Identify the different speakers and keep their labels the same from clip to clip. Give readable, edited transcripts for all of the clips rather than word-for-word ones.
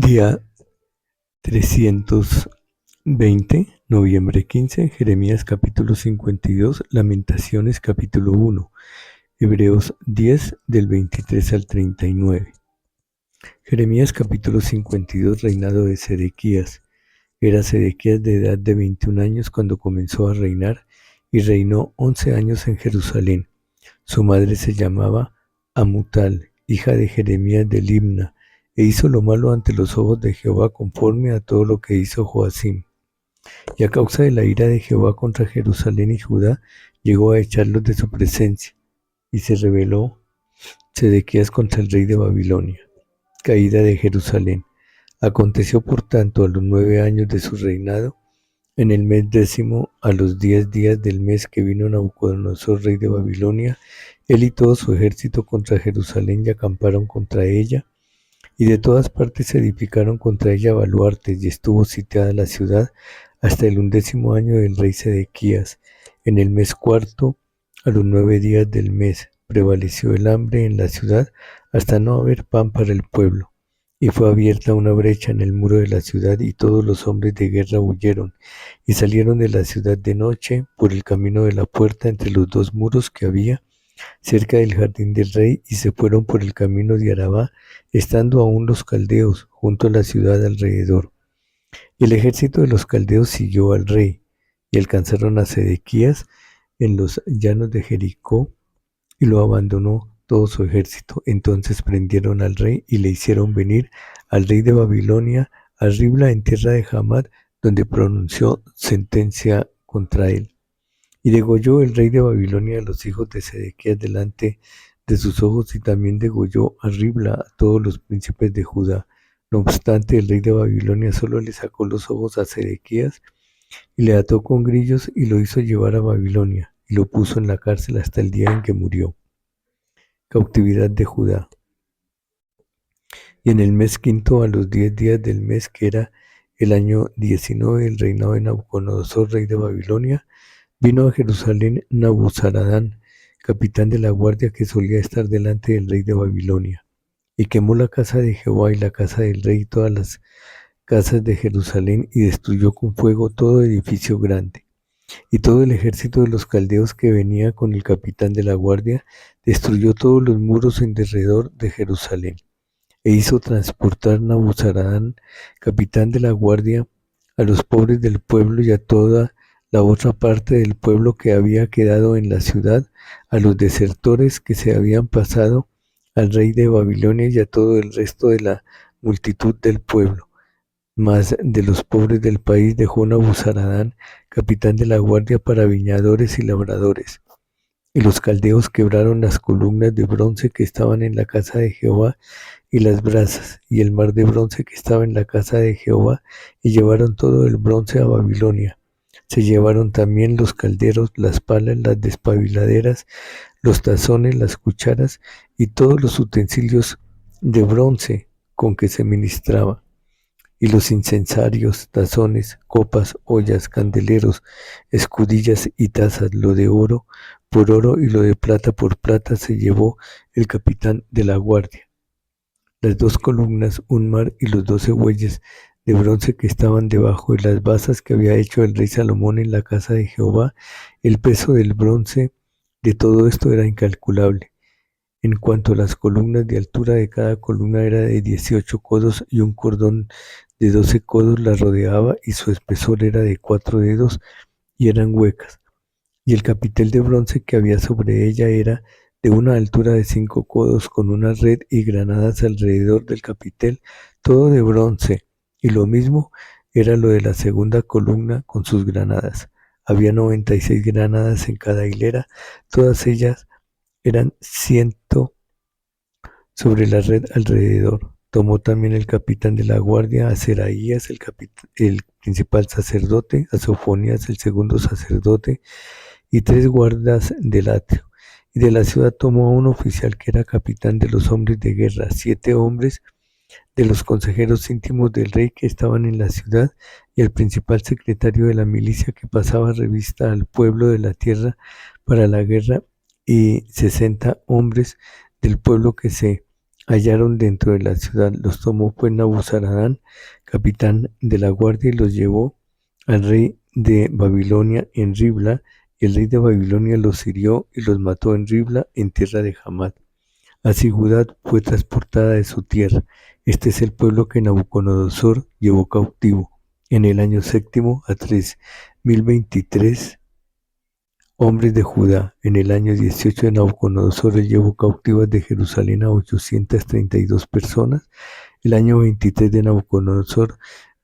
Speaker 1: Día 320, noviembre 15, Jeremías capítulo 52, Lamentaciones capítulo 1, Hebreos 10 del 23 al 39. Jeremías capítulo 52, reinado de Sedequías. Era Sedequías de edad de 21 años cuando comenzó a reinar y reinó 11 años en Jerusalén. Su madre se llamaba Amutal, hija de Jeremías de Libna, e hizo lo malo ante los ojos de Jehová conforme a todo lo que hizo Joacim. Y a causa de la ira de Jehová contra Jerusalén y Judá, llegó a echarlos de su presencia, y se rebeló Sedequías contra el rey de Babilonia. Caída de Jerusalén. Aconteció por tanto a los 9 años de su reinado, en el mes 10, a los 10 días del mes que vino Nabucodonosor, rey de Babilonia, él y todo su ejército contra Jerusalén y acamparon contra ella, y de todas partes se edificaron contra ella baluartes, y estuvo sitiada la ciudad hasta el 11º año del rey Sedequías. En el mes cuarto, a los 9 días del mes, prevaleció el hambre en la ciudad hasta no haber pan para el pueblo. Y fue abierta una brecha en el muro de la ciudad, y todos los hombres de guerra huyeron, y salieron de la ciudad de noche por el camino de la puerta entre los 2 muros que había cerca del jardín del rey, y se fueron por el camino de Arabá, estando aún los caldeos junto a la ciudad alrededor. Y el ejército de los caldeos siguió al rey, y alcanzaron a Sedequías en los llanos de Jericó, y lo abandonó todo su ejército. Entonces prendieron al rey y le hicieron venir al rey de Babilonia a Ribla en tierra de Hamat, donde pronunció sentencia contra él. Y degolló el rey de Babilonia a los hijos de Sedequías delante de sus ojos, y también degolló a Ribla a todos los príncipes de Judá. No obstante, el rey de Babilonia solo le sacó los ojos a Sedequías, y le ató con grillos, y lo hizo llevar a Babilonia, y lo puso en la cárcel hasta el día en que murió. Cautividad de Judá. Y en el mes quinto, a los 10 días del mes, que era el año 19 del reinado de Nabucodonosor, rey de Babilonia, vino a Jerusalén Nabuzaradán, capitán de la guardia que solía estar delante del rey de Babilonia, y quemó la casa de Jehová y la casa del rey y todas las casas de Jerusalén, y destruyó con fuego todo edificio grande. Y todo el ejército de los caldeos que venía con el capitán de la guardia destruyó todos los muros en derredor de Jerusalén, e hizo transportar Nabuzaradán, capitán de la guardia, a los pobres del pueblo y a toda la otra parte del pueblo que había quedado en la ciudad, a los desertores que se habían pasado al rey de Babilonia y a todo el resto de la multitud del pueblo. Mas de los pobres del país dejó Nabuzaradán, capitán de la guardia, para viñadores y labradores. Y los caldeos quebraron las columnas de bronce que estaban en la casa de Jehová, y las brasas, y el mar de bronce que estaba en la casa de Jehová, y llevaron todo el bronce a Babilonia. Se llevaron también los calderos, las palas, las despabiladeras, los tazones, las cucharas, y todos los utensilios de bronce con que se ministraba, y los incensarios, tazones, copas, ollas, candeleros, escudillas y tazas. Lo de oro por oro y lo de plata por plata se llevó el capitán de la guardia. Las 2 columnas, un mar y los 12 bueyes de bronce que estaban debajo de las basas que había hecho el rey Salomón en la casa de Jehová. El peso del bronce de todo esto era incalculable. En cuanto a las columnas, de altura de cada columna era de 18 codos, y un cordón de 12 codos la rodeaba, y su espesor era de 4 dedos, y eran huecas. Y el capitel de bronce que había sobre ella era de una altura de 5 codos, con una red y granadas alrededor del capitel, todo de bronce. Y lo mismo era lo de la segunda columna con sus granadas. Había 96 granadas en cada hilera, todas ellas eran 100 sobre la red alrededor. Tomó también el capitán de la guardia a Seraías, el principal sacerdote, a Sofonías, el segundo sacerdote, y 3 guardas del atrio. Y de la ciudad tomó a un oficial que era capitán de los hombres de guerra, 7 hombres de los consejeros íntimos del rey que estaban en la ciudad, y el principal secretario de la milicia que pasaba revista al pueblo de la tierra para la guerra, y 60 hombres del pueblo que se hallaron dentro de la ciudad. Los tomó pues Nabuzaradán, capitán de la guardia, y los llevó al rey de Babilonia en Ribla, y el rey de Babilonia los hirió y los mató en Ribla, en tierra de Hamat. Así Judá fue transportada de su tierra. Este es el pueblo que Nabucodonosor llevó cautivo en el año séptimo a 3023 hombres de Judá. En el año 18 de Nabucodonosor él llevó cautivas de Jerusalén a 832 personas. El año 23 de Nabucodonosor,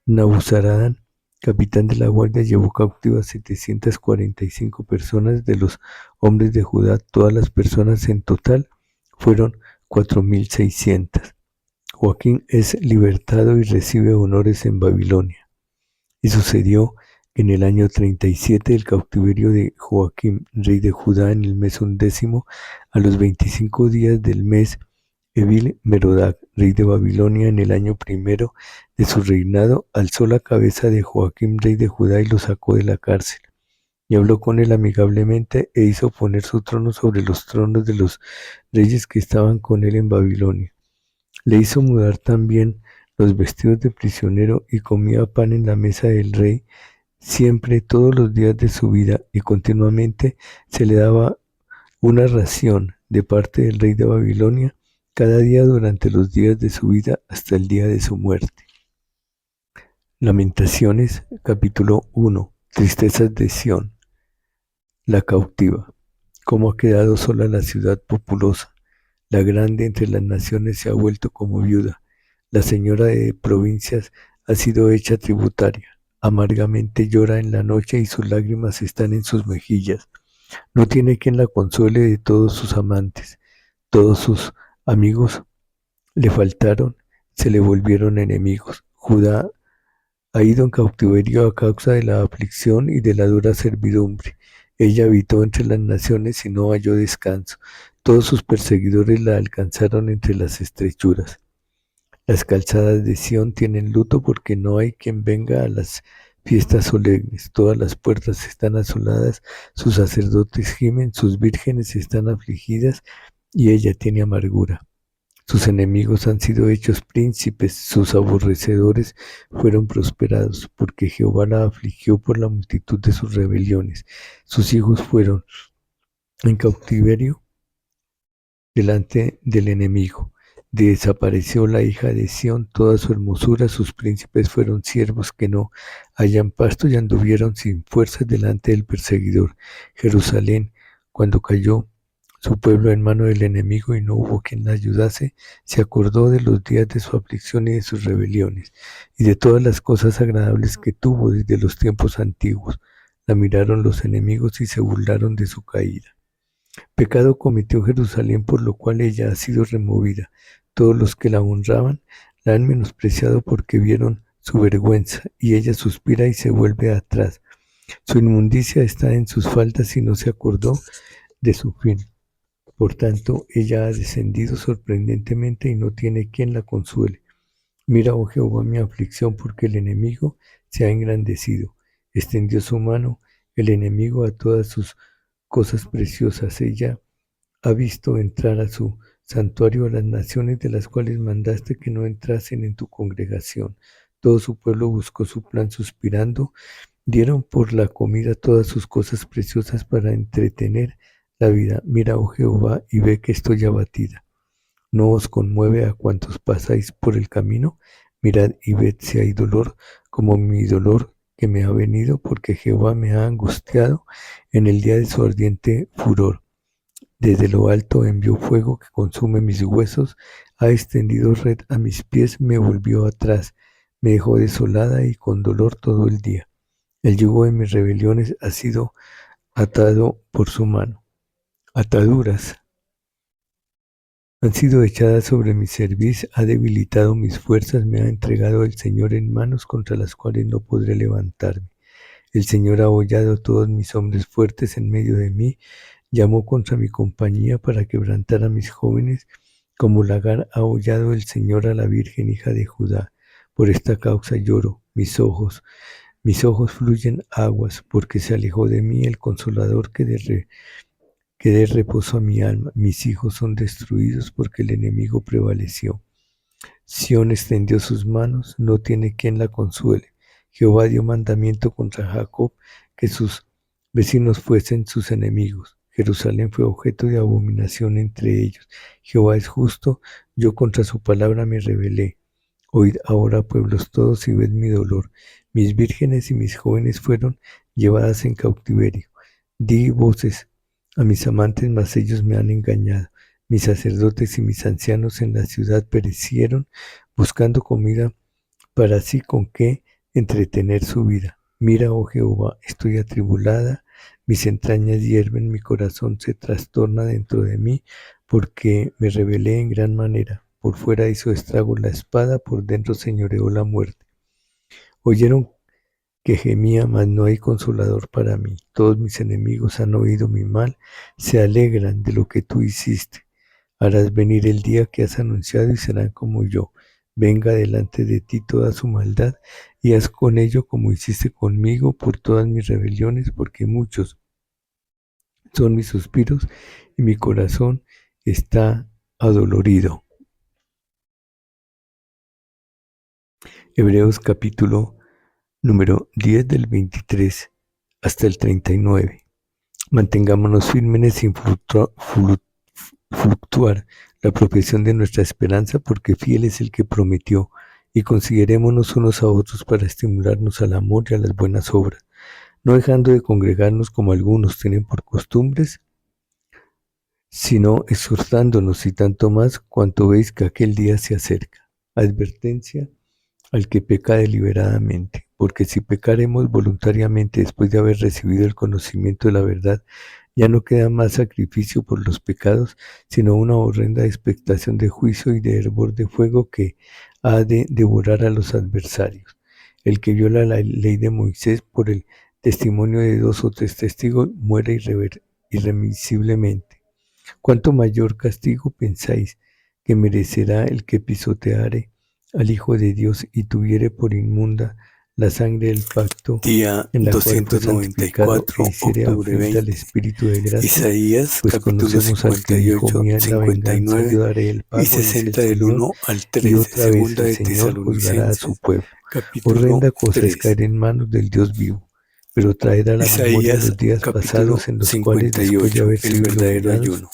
Speaker 1: Nabuzaradán, capitán de la guardia, llevó cautivas 745 personas de los hombres de Judá. Todas las personas en total fueron 4600. Joaquín es libertado y recibe honores en Babilonia. Y sucedió que en el año 37 del cautiverio de Joaquín, rey de Judá, en el mes 11, a los 25 días del mes, Evil Merodac, rey de Babilonia, en el año primero de su reinado, alzó la cabeza de Joaquín, rey de Judá, y lo sacó de la cárcel. Y habló con él amigablemente e hizo poner su trono sobre los tronos de los reyes que estaban con él en Babilonia. Le hizo mudar también los vestidos de prisionero y comía pan en la mesa del rey siempre, todos los días de su vida, y continuamente se le daba una ración de parte del rey de Babilonia cada día durante los días de su vida hasta el día de su muerte. Lamentaciones, capítulo 1. Tristezas de Sión. La cautiva. Cómo ha quedado sola la ciudad populosa. La grande entre las naciones se ha vuelto como viuda. La señora de provincias ha sido hecha tributaria. Amargamente llora en la noche y sus lágrimas están en sus mejillas. No tiene quien la consuele de todos sus amantes. Todos sus amigos le faltaron, se le volvieron enemigos. Judá ha ido en cautiverio a causa de la aflicción y de la dura servidumbre. Ella habitó entre las naciones y no halló descanso. Todos sus perseguidores la alcanzaron entre las estrechuras. Las calzadas de Sión tienen luto porque no hay quien venga a las fiestas solemnes. Todas las puertas están asoladas, sus sacerdotes gimen, sus vírgenes están afligidas y ella tiene amargura. Sus enemigos han sido hechos príncipes, sus aborrecedores fueron prosperados, porque Jehová la afligió por la multitud de sus rebeliones. Sus hijos fueron en cautiverio delante del enemigo. Desapareció la hija de Sión, toda su hermosura, sus príncipes fueron siervos que no hallan pasto y anduvieron sin fuerzas delante del perseguidor. Jerusalén, cuando cayó su pueblo en mano del enemigo y no hubo quien la ayudase, se acordó de los días de su aflicción y de sus rebeliones, y de todas las cosas agradables que tuvo desde los tiempos antiguos. La miraron los enemigos y se burlaron de su caída. Pecado cometió Jerusalén, por lo cual ella ha sido removida. Todos los que la honraban la han menospreciado porque vieron su vergüenza, y ella suspira y se vuelve atrás. Su inmundicia está en sus faltas y no se acordó de su fin. Por tanto, ella ha descendido sorprendentemente y no tiene quien la consuele. Mira, oh Jehová, mi aflicción, porque el enemigo se ha engrandecido. Extendió su mano el enemigo a todas sus cosas preciosas. Ella ha visto entrar a su santuario a las naciones de las cuales mandaste que no entrasen en tu congregación. Todo su pueblo buscó su plan suspirando. Dieron por la comida todas sus cosas preciosas para entretener la vida. Mira, oh Jehová, y ve que estoy abatida. ¿No os conmueve a cuantos pasáis por el camino? Mirad y ved si hay dolor como mi dolor que me ha venido, porque Jehová me ha angustiado en el día de su ardiente furor. Desde lo alto envió fuego que consume mis huesos, ha extendido red a mis pies, me volvió atrás, me dejó desolada y con dolor todo el día. El yugo de mis rebeliones ha sido atado por su mano. Ataduras han sido echadas sobre mi cerviz, ha debilitado mis fuerzas, me ha entregado el Señor en manos contra las cuales no podré levantarme. El Señor ha hollado todos mis hombres fuertes en medio de mí, llamó contra mi compañía para quebrantar a mis jóvenes, como lagar ha hollado el Señor a la Virgen hija de Judá. Por esta causa lloro, mis ojos fluyen aguas, porque se alejó de mí el consolador que que dé reposo a mi alma. Mis hijos son destruidos porque el enemigo prevaleció. Sión extendió sus manos, no tiene quien la consuele. Jehová dio mandamiento contra Jacob, que sus vecinos fuesen sus enemigos. Jerusalén fue objeto de abominación entre ellos. Jehová es justo, yo contra su palabra me rebelé. Oíd ahora, pueblos todos, y ved mi dolor. Mis vírgenes y mis jóvenes fueron llevadas en cautiverio. Di voces a mis amantes, mas ellos me han engañado. Mis sacerdotes y mis ancianos en la ciudad perecieron, buscando comida para sí con qué entretener su vida. Mira, oh Jehová, estoy atribulada, mis entrañas hierven, mi corazón se trastorna dentro de mí, porque me rebelé en gran manera. Por fuera hizo estrago la espada, por dentro señoreó la muerte. Oyeron que gemía, mas no hay consolador para mí. Todos mis enemigos han oído mi mal, se alegran de lo que tú hiciste. Harás venir el día que has anunciado y serán como yo. Venga delante de ti toda su maldad y haz con ello como hiciste conmigo por todas mis rebeliones, porque muchos son mis suspiros y mi corazón está adolorido. Hebreos capítulo número 10 del 23 hasta el 39. Mantengámonos firmes sin fluctuar la profesión de nuestra esperanza, porque fiel es el que prometió, y considerémonos unos a otros para estimularnos al amor y a las buenas obras, no dejando de congregarnos como algunos tienen por costumbres, sino exhortándonos, y tanto más cuanto veis que aquel día se acerca. Advertencia al que peca deliberadamente, porque si pecaremos voluntariamente después de haber recibido el conocimiento de la verdad, ya no queda más sacrificio por los pecados, sino una horrenda expectación de juicio y de hervor de fuego que ha de devorar a los adversarios. El que viola la ley de Moisés por el testimonio de 2 o 3 testigos muere irremisiblemente. ¿Cuánto mayor castigo pensáis que merecerá el que pisoteare al Hijo de Dios y tuviere por inmunda la sangre del pacto
Speaker 2: Día
Speaker 1: en la cual fue santificado
Speaker 2: 294,
Speaker 1: e hiciere
Speaker 2: octubre
Speaker 1: afrenta al
Speaker 2: 20.
Speaker 1: Espíritu de gracia?
Speaker 2: Isaías
Speaker 1: Pues
Speaker 2: capítulo
Speaker 1: conocemos al que dijo,
Speaker 2: 58,
Speaker 1: mía es la venganza,
Speaker 2: 59
Speaker 1: yo daré el
Speaker 2: y
Speaker 1: pago, dice el
Speaker 2: 60 del
Speaker 1: Señor.
Speaker 2: 1 al
Speaker 1: Y
Speaker 2: 13.
Speaker 1: otra vez
Speaker 2: Segunda
Speaker 1: el
Speaker 2: de
Speaker 1: Señor juzgará a su
Speaker 2: Tesalonicenses
Speaker 1: pueblo.
Speaker 2: capítulo
Speaker 1: Horrenda cosa es
Speaker 2: 3.
Speaker 1: caer en manos del Dios vivo, pero traer a la memoria
Speaker 2: Isaías
Speaker 1: los días
Speaker 2: capítulo
Speaker 1: pasados en los cuales, después de
Speaker 2: 58,
Speaker 1: haber
Speaker 2: el
Speaker 1: sido
Speaker 2: verdadero
Speaker 1: iluminados,
Speaker 2: ayuno.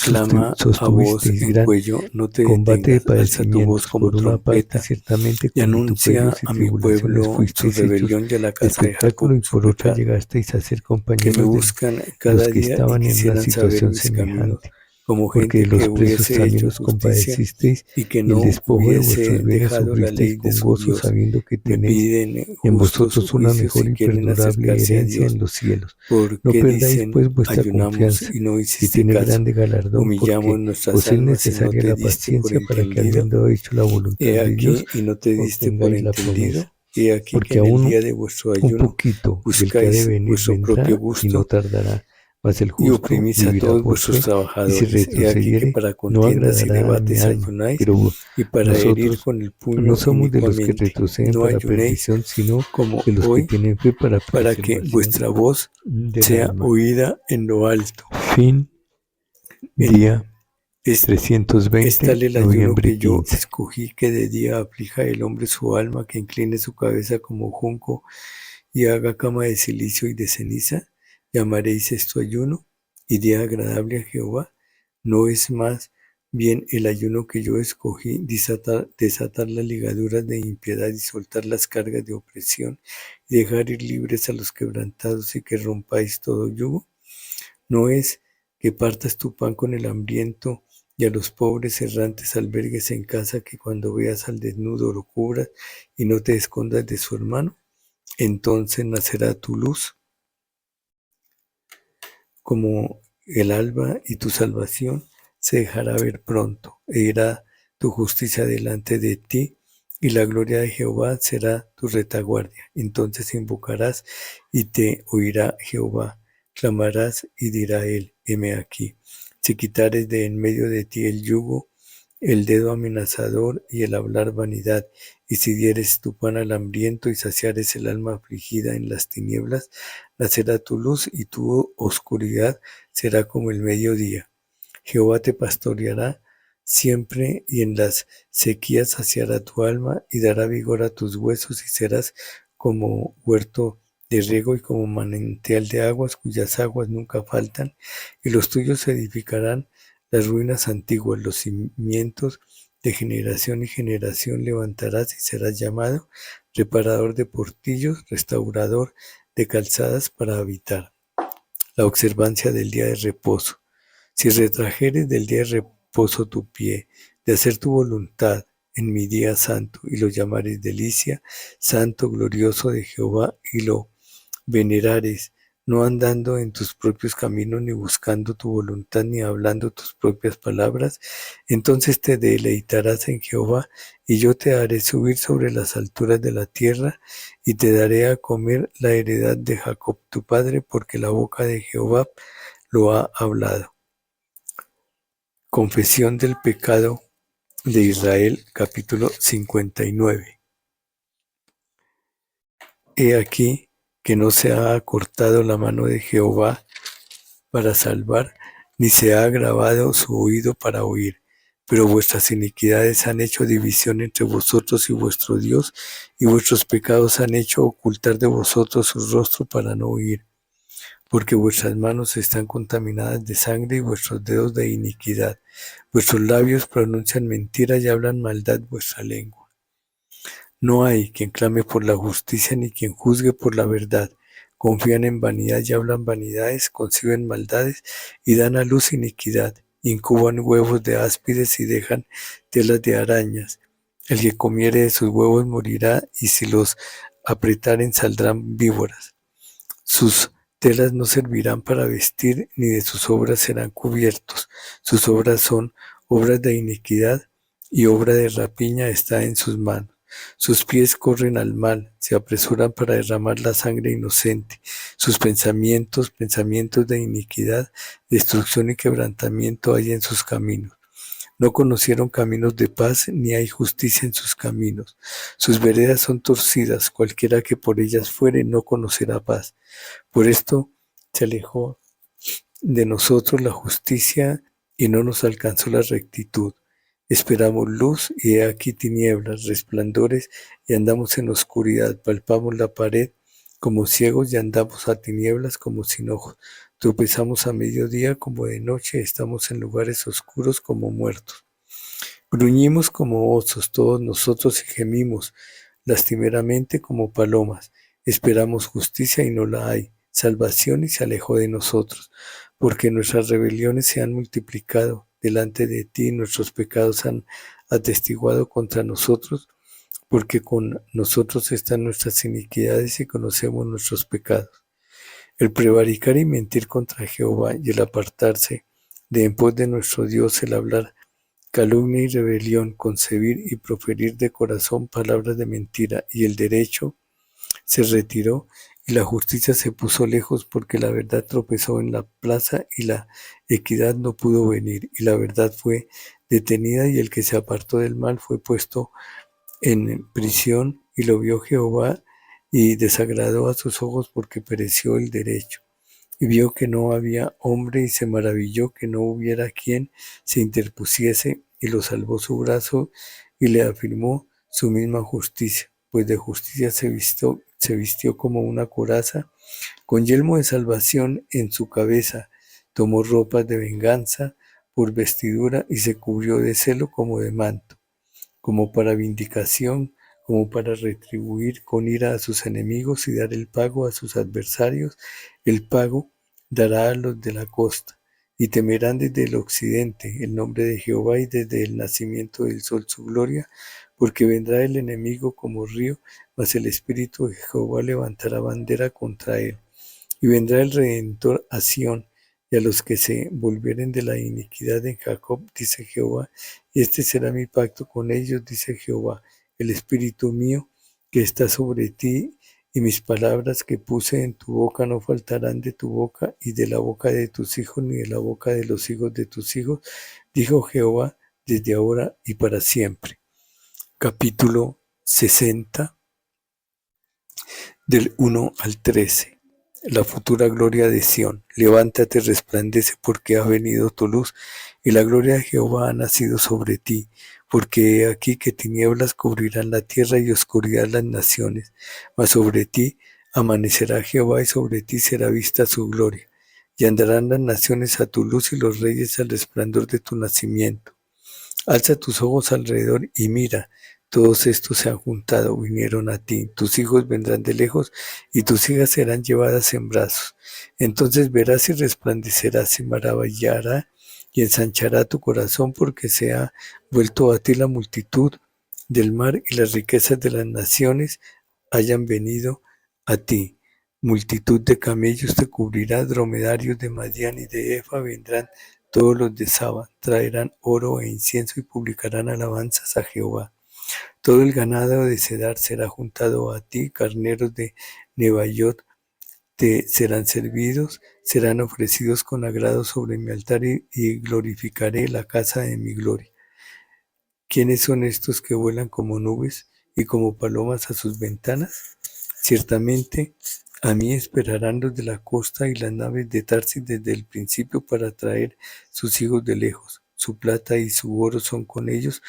Speaker 2: Clama a voz
Speaker 1: sostuvisteis
Speaker 2: en
Speaker 1: gran
Speaker 2: cuello, no te
Speaker 1: combate de
Speaker 2: detengas, alza tu voz
Speaker 1: padecimientos.
Speaker 2: como
Speaker 1: Por una parte,
Speaker 2: trompeta
Speaker 1: ciertamente
Speaker 2: y
Speaker 1: con
Speaker 2: anuncia
Speaker 1: vituperios y
Speaker 2: a mi
Speaker 1: tribulaciones
Speaker 2: pueblo su
Speaker 1: fuisteis hechos
Speaker 2: rebelión y a la casa de Jacob
Speaker 1: espectáculo, y
Speaker 2: su
Speaker 1: por otra
Speaker 2: pecado,
Speaker 1: llegasteis a ser
Speaker 2: que me
Speaker 1: compañeros de
Speaker 2: buscan
Speaker 1: los
Speaker 2: cada
Speaker 1: que
Speaker 2: día y
Speaker 1: estaban en una
Speaker 2: quisieran saber
Speaker 1: situación
Speaker 2: mis caminos,
Speaker 1: semejante.
Speaker 2: como
Speaker 1: Porque de
Speaker 2: gente
Speaker 1: los
Speaker 2: que
Speaker 1: presos
Speaker 2: hubiese
Speaker 1: también
Speaker 2: hecho
Speaker 1: os
Speaker 2: justicia
Speaker 1: compadecisteis,
Speaker 2: y que
Speaker 1: y el
Speaker 2: no
Speaker 1: despojo de
Speaker 2: hubiese
Speaker 1: vuestros bienes
Speaker 2: dejado la
Speaker 1: sufristeis
Speaker 2: ley de
Speaker 1: con
Speaker 2: su
Speaker 1: gozo,
Speaker 2: Dios.
Speaker 1: sabiendo que
Speaker 2: Me
Speaker 1: tenéis
Speaker 2: piden
Speaker 1: en
Speaker 2: justos
Speaker 1: vosotros una
Speaker 2: juicios
Speaker 1: mejor
Speaker 2: y
Speaker 1: y
Speaker 2: quieren
Speaker 1: perdurable
Speaker 2: acercarse a
Speaker 1: herencia
Speaker 2: Dios.
Speaker 1: en los cielos. No
Speaker 2: Porque
Speaker 1: perdáis
Speaker 2: dicen,
Speaker 1: pues vuestra
Speaker 2: ayunamos
Speaker 1: confianza,
Speaker 2: y no
Speaker 1: que
Speaker 2: hiciste
Speaker 1: tiene
Speaker 2: caso,
Speaker 1: grande galardón,
Speaker 2: humillamos
Speaker 1: porque
Speaker 2: nuestras
Speaker 1: os es
Speaker 2: almas y no
Speaker 1: necesaria
Speaker 2: te
Speaker 1: la
Speaker 2: diste por
Speaker 1: paciencia para que,
Speaker 2: entendido.
Speaker 1: habiendo hecho la voluntad
Speaker 2: He
Speaker 1: de Dios,
Speaker 2: aquí y no te diste por
Speaker 1: obtengáis la promesa.
Speaker 2: entendido. He aquí que
Speaker 1: Porque
Speaker 2: en el
Speaker 1: aún
Speaker 2: día de vuestro
Speaker 1: un
Speaker 2: ayuno
Speaker 1: poquito, y el que ha de
Speaker 2: buscáis
Speaker 1: venir
Speaker 2: vuestro propio
Speaker 1: vendrá y no
Speaker 2: gusto
Speaker 1: tardará, mas el
Speaker 2: y
Speaker 1: justo
Speaker 2: oprimís a
Speaker 1: vivirá
Speaker 2: todos
Speaker 1: por
Speaker 2: vuestros
Speaker 1: fe, y si
Speaker 2: trabajadores. He aquí que
Speaker 1: retrocediere,
Speaker 2: para
Speaker 1: no
Speaker 2: contiendas y
Speaker 1: agradará a mi
Speaker 2: debates
Speaker 1: alma.
Speaker 2: ayunáis
Speaker 1: Pero
Speaker 2: y para herir
Speaker 1: nosotros
Speaker 2: con el
Speaker 1: no
Speaker 2: puño
Speaker 1: somos de los que
Speaker 2: inicuamente.
Speaker 1: retroceden
Speaker 2: No
Speaker 1: para
Speaker 2: ayunéis
Speaker 1: perdición, sino
Speaker 2: como
Speaker 1: de los que
Speaker 2: hoy,
Speaker 1: tienen fe para
Speaker 2: para que
Speaker 1: preservación
Speaker 2: vuestra voz
Speaker 1: del
Speaker 2: sea
Speaker 1: alma.
Speaker 2: oída en lo alto.
Speaker 1: Fin,
Speaker 2: En
Speaker 1: día
Speaker 2: es
Speaker 1: 320,
Speaker 2: tal el ayuno
Speaker 1: noviembre
Speaker 2: que yo
Speaker 1: 15.
Speaker 2: escogí, que de día aflija el hombre su alma, que incline su cabeza como junco y haga cama de silicio y de ceniza. ¿Llamaréis esto ayuno y día agradable a Jehová? ¿No es más bien el ayuno que yo escogí, desatar las ligaduras de impiedad y soltar las cargas de opresión, y dejar ir libres a los quebrantados y que rompáis todo yugo? ¿No es que partas tu pan con el hambriento y a los pobres errantes albergues en casa, que cuando veas al desnudo lo cubras y no te escondas de su hermano? Entonces nacerá tu luz como el alba, y tu salvación se dejará ver pronto, e irá tu justicia delante de ti, y la gloria de Jehová será tu retaguardia. Entonces invocarás y te oirá Jehová, clamarás y dirá él, heme aquí. Si quitares de en medio de ti el yugo el dedo amenazador y el hablar vanidad, y si dieres tu pan al hambriento y saciares el alma afligida en las tinieblas, nacerá tu luz y tu oscuridad será como el mediodía. Jehová te pastoreará siempre y en las sequías saciará tu alma y dará vigor a tus huesos y serás como huerto de riego y como manantial de aguas cuyas aguas nunca faltan y los tuyos edificarán las ruinas antiguas, los cimientos de generación y generación levantarás y serás llamado reparador de portillos, restaurador de calzadas para habitar. La observancia del día de reposo. Si retrajeres del día de reposo tu pie, de hacer tu voluntad en mi día santo, y lo llamares delicia, santo, glorioso de Jehová, y lo venerares, no andando en tus propios caminos, ni buscando tu voluntad, ni hablando tus propias palabras, entonces te deleitarás en Jehová, y yo te haré subir sobre las alturas de la tierra, y te daré a comer la heredad de Jacob tu padre, porque la boca de Jehová lo ha hablado. Confesión del pecado de Israel, capítulo 59. He aquí que no se ha acortado la mano de Jehová para salvar, ni se ha agravado su oído para oír. Pero vuestras iniquidades han hecho división entre vosotros y vuestro Dios, y vuestros pecados han hecho ocultar de vosotros su rostro para no oír. Porque vuestras manos están contaminadas de sangre y vuestros dedos de iniquidad. Vuestros labios pronuncian mentira y hablan maldad vuestra lengua. No hay quien clame por la justicia ni quien juzgue por la verdad. Confían en vanidad y hablan vanidades, conciben maldades y dan a luz iniquidad. Incuban huevos de áspides y dejan telas de arañas. El que comiere de sus huevos morirá y si los apretaren saldrán víboras. Sus telas no servirán para vestir, ni de sus obras serán cubiertos. Sus obras son obras de iniquidad, y obra de rapiña está en sus manos. Sus pies corren al mal, se apresuran para derramar la sangre inocente. Sus pensamientos, pensamientos de iniquidad, destrucción y quebrantamiento hay en sus caminos. No conocieron caminos de paz, ni hay justicia en sus caminos. Sus veredas son torcidas, cualquiera que por ellas fuere no conocerá paz. Por esto se alejó de nosotros la justicia y no nos alcanzó la rectitud. Esperamos luz y he aquí tinieblas, resplandores y andamos en oscuridad. Palpamos la pared como ciegos y andamos a tinieblas como sin ojos. Tropezamos a mediodía como de noche, estamos en lugares oscuros como muertos. Gruñimos como osos todos nosotros y gemimos lastimeramente como palomas. Esperamos justicia y no la hay, salvación y se alejó de nosotros, porque nuestras rebeliones se han multiplicado delante de ti, nuestros pecados han atestiguado contra nosotros, porque con nosotros están nuestras iniquidades y conocemos nuestros pecados. El prevaricar y mentir contra Jehová y el apartarse de en pos de nuestro Dios, el hablar calumnia y rebelión, concebir y proferir de corazón palabras de mentira, y el derecho se retiró y la justicia se puso lejos, porque la verdad tropezó en la plaza y la equidad no pudo venir, y la verdad fue detenida y el que se apartó del mal fue puesto en prisión, y lo vio Jehová y desagradó a sus ojos porque pereció el derecho. Y vio que no había hombre y se maravilló que no hubiera quien se interpusiese y lo salvó su brazo y le afirmó su misma justicia, pues de justicia se vistió como una coraza, con yelmo de salvación en su cabeza, tomó ropas de venganza por vestidura y se cubrió de celo como de manto, como para vindicación, como para retribuir con ira a sus enemigos y dar el pago a sus adversarios. El pago dará a los de la costa, y temerán desde el occidente el nombre de Jehová y desde el nacimiento del sol su gloria, porque vendrá el enemigo como río, mas el Espíritu de Jehová levantará bandera contra él. Y vendrá el Redentor a Sión, y a los que se volvieren de la iniquidad en Jacob, dice Jehová, y este será mi pacto con ellos, dice Jehová, el Espíritu mío que está sobre ti, y mis palabras que puse en tu boca no faltarán de tu boca, y de la boca de tus hijos, ni de la boca de los hijos de tus hijos, dijo Jehová desde ahora y para siempre. Capítulo 60, del 1 al 13. La futura gloria de Sión. Levántate, resplandece, porque ha venido tu luz, y la gloria de Jehová ha nacido sobre ti. Porque he aquí que tinieblas cubrirán la tierra y oscuridad las naciones. Mas sobre ti amanecerá Jehová, y sobre ti será vista su gloria. Y andarán las naciones a tu luz, y los reyes al resplandor de tu nacimiento. Alza tus ojos alrededor y mira, todos estos se han juntado, vinieron a ti. Tus hijos vendrán de lejos y tus hijas serán llevadas en brazos. Entonces verás y resplandecerás, se maravillará y ensanchará tu corazón, porque se ha vuelto a ti la multitud del mar, y las riquezas de las naciones hayan venido a ti. Multitud de camellos te cubrirá, dromedarios de Madián y de Efa vendrán. Todos los de Saba traerán oro e incienso y publicarán alabanzas a Jehová. Todo el ganado de Cedar será juntado a ti, carneros de Nebaiot te serán servidos, serán ofrecidos con agrado sobre mi altar, y glorificaré la casa de mi gloria. ¿Quiénes son estos que vuelan como nubes y como palomas a sus ventanas? Ciertamente a mí esperarán los de la costa y las naves de Tarsis desde el principio, para traer sus hijos de lejos. Su plata y su oro son con ellos,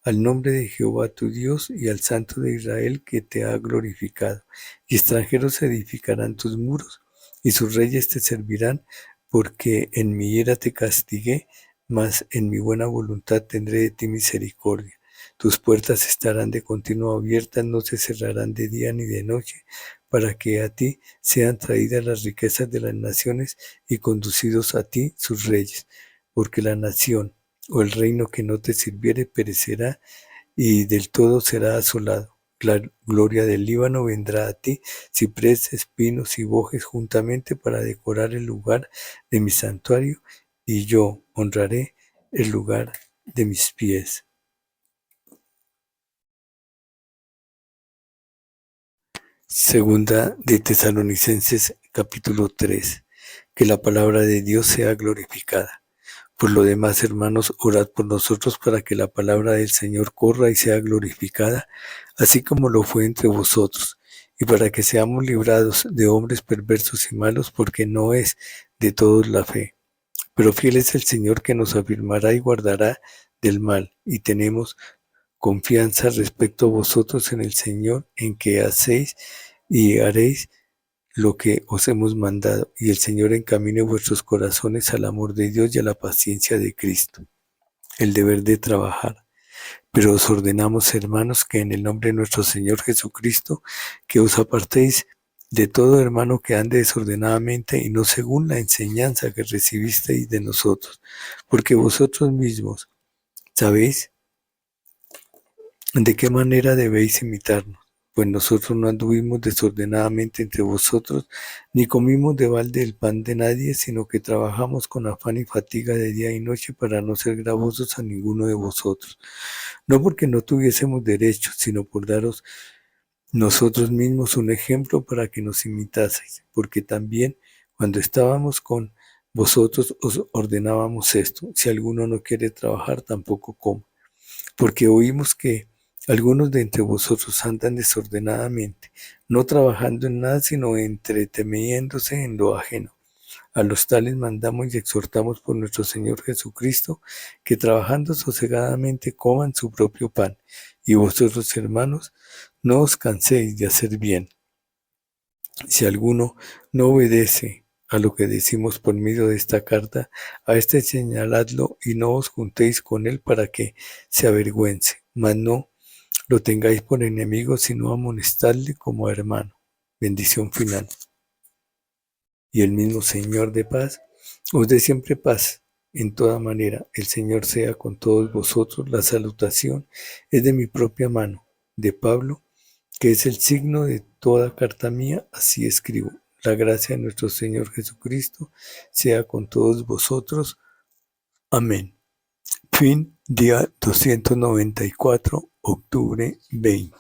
Speaker 2: al nombre de Jehová tu Dios y al Santo de Israel, que te ha glorificado. Y extranjeros edificarán tus muros, y sus reyes te servirán, porque en mi ira te castigué, mas en mi buena voluntad tendré de ti misericordia. Tus puertas estarán de continuo abiertas, no se cerrarán de día ni de noche, para que a ti sean traídas las riquezas de las naciones y conducidos a ti sus reyes. Porque la nación o el reino que no te sirviere perecerá, y del todo será asolado. La gloria del Líbano vendrá a ti, cipreses, pinos y bojes juntamente, para decorar el lugar de mi santuario, y yo honraré el lugar de mis pies. Segunda de Tesalonicenses, capítulo 3. Que la palabra de Dios sea glorificada. Por lo demás, hermanos, orad por nosotros, para que la palabra del Señor corra y sea glorificada, así como lo fue entre vosotros, y para que seamos librados de hombres perversos y malos, porque no es de todos la fe. Pero fiel es el Señor, que nos afirmará y guardará del mal, y tenemos confianza respecto a vosotros en el Señor, en que hacéis y haréis lo que os hemos mandado, y el Señor encamine vuestros corazones al amor de Dios y a la paciencia de Cristo. El deber de trabajar. Pero os ordenamos, hermanos, que en el nombre de nuestro Señor Jesucristo, que os apartéis de todo hermano que ande desordenadamente, y no según la enseñanza que recibisteis de nosotros, porque vosotros mismos sabéis de qué manera debéis imitarnos. Pues nosotros no anduvimos desordenadamente entre vosotros, ni comimos de balde el pan de nadie, sino que trabajamos con afán y fatiga de día y noche, para no ser gravosos a ninguno de vosotros. No porque no tuviésemos derecho, sino por daros nosotros mismos un ejemplo, para que nos imitaseis. Porque también, cuando estábamos con vosotros, os ordenábamos esto: si alguno no quiere trabajar, tampoco coma. Porque oímos que algunos de entre vosotros andan desordenadamente, no trabajando en nada, sino entreteniéndose en lo ajeno. A los tales mandamos y exhortamos por nuestro Señor Jesucristo, que trabajando sosegadamente coman su propio pan. Y vosotros, hermanos, no os canséis de hacer bien. Si alguno no obedece a lo que decimos por medio de esta carta, a este señaladlo, y no os juntéis con él, para que se avergüence. Mas no lo tengáis por enemigo, sino amonestadle como a hermano. Bendición final. Y el mismo Señor de paz os dé siempre paz en toda manera. El Señor sea con todos vosotros. La salutación es de mi propia mano, de Pablo, que es el signo de toda carta mía. Así escribo. La gracia de nuestro Señor Jesucristo sea con todos vosotros. Amén. Fin, día 294, octubre 20.